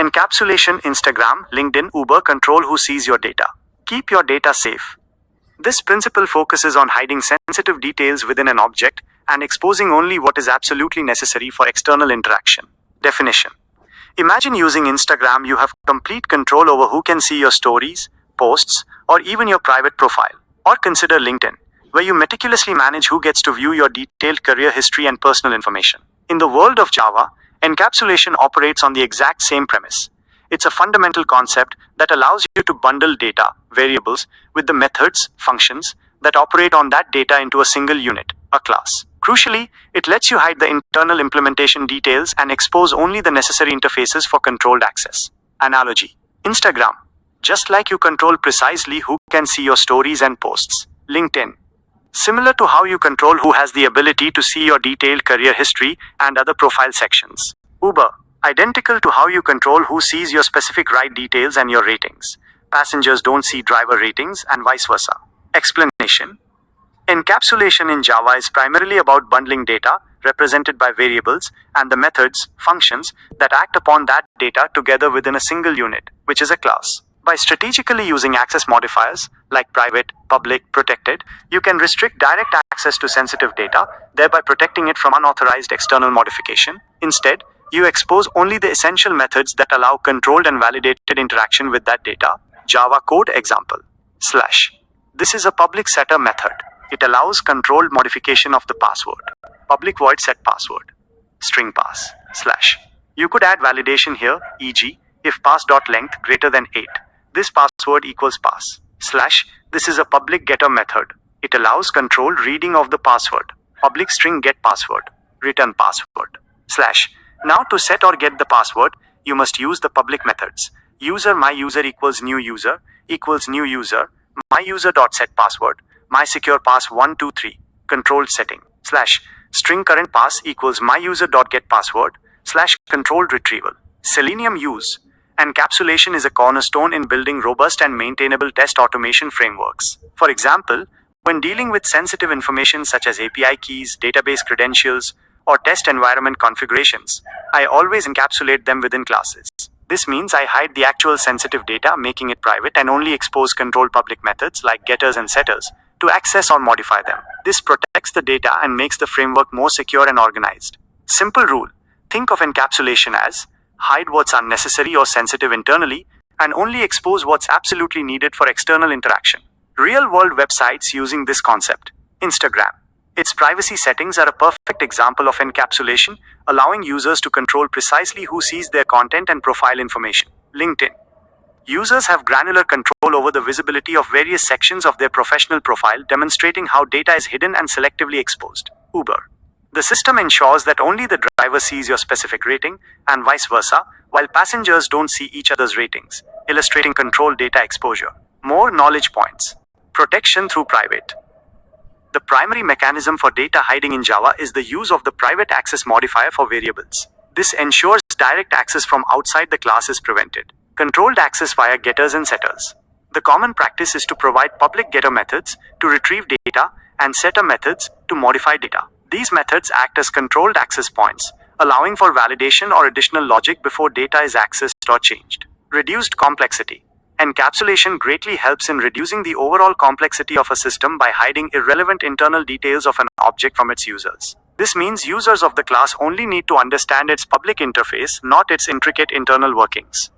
Encapsulation: Instagram, LinkedIn, Uber control who sees your data. Keep your data safe. This principle focuses on hiding sensitive details within an object and exposing only what is absolutely necessary for external interaction. Definition: imagine using Instagram. You have complete control over who can see your stories, posts, or even your private profile. Or consider LinkedIn, where you meticulously manage who gets to view your detailed career history and personal information. In the world of Java, encapsulation operates on the exact same premise. It's a fundamental concept that allows you to bundle data, variables, with the methods, functions, that operate on that data into a single unit, a class. Crucially, it lets you hide the internal implementation details and expose only the necessary interfaces for controlled access. Analogy: Instagram. Just like you control precisely who can see your stories and posts. LinkedIn. Similar to how you control who has the ability to see your detailed career history and other profile sections. Uber. Identical to how you control who sees your specific ride details and your ratings. Passengers don't see driver ratings and vice versa. Explanation: encapsulation in Java is primarily about bundling data, represented by variables, and the methods, functions, that act upon that data together within a single unit, which is a class. By strategically using access modifiers, like private, public, protected, you can restrict direct access to sensitive data, thereby protecting it from unauthorized external modification. Instead, you expose only the essential methods that allow controlled and validated interaction with that data. Java code example. / This is a public setter method. It allows controlled modification of the password. Public void set password. String pass. / You could add validation here, e.g., if pass.length greater than 8. This password equals pass. / This is a public getter method. It allows controlled reading of the password. Public string get password. Return password. / Now to set or get the password, you must use the public methods. User myuser equals new user equals new user. myuser.setPassword. mySecurePass123. Controlled setting. / String current pass equals myuser.getPassword. / Controlled retrieval. Selenium use. Encapsulation is a cornerstone in building robust and maintainable test automation frameworks. For example, when dealing with sensitive information such as API keys, database credentials, or test environment configurations, I always encapsulate them within classes. This means I hide the actual sensitive data, making it private, and only expose controlled public methods like getters and setters to access or modify them. This protects the data and makes the framework more secure and organized. Simple rule: think of encapsulation as hide what's unnecessary or sensitive internally, and only expose what's absolutely needed for external interaction. Real-world websites using this concept. Instagram. Its privacy settings are a perfect example of encapsulation, allowing users to control precisely who sees their content and profile information. LinkedIn. Users have granular control over the visibility of various sections of their professional profile, demonstrating how data is hidden and selectively exposed. Uber. The system ensures that only the driver sees your specific rating, and vice versa, while passengers don't see each other's ratings, illustrating controlled data exposure. More knowledge points. Protection through private. The primary mechanism for data hiding in Java is the use of the private access modifier for variables. This ensures direct access from outside the class is prevented. Controlled access via getters and setters. The common practice is to provide public getter methods to retrieve data and setter methods to modify data. These methods act as controlled access points, allowing for validation or additional logic before data is accessed or changed. Reduced complexity. Encapsulation greatly helps in reducing the overall complexity of a system by hiding irrelevant internal details of an object from its users. This means users of the class only need to understand its public interface, not its intricate internal workings.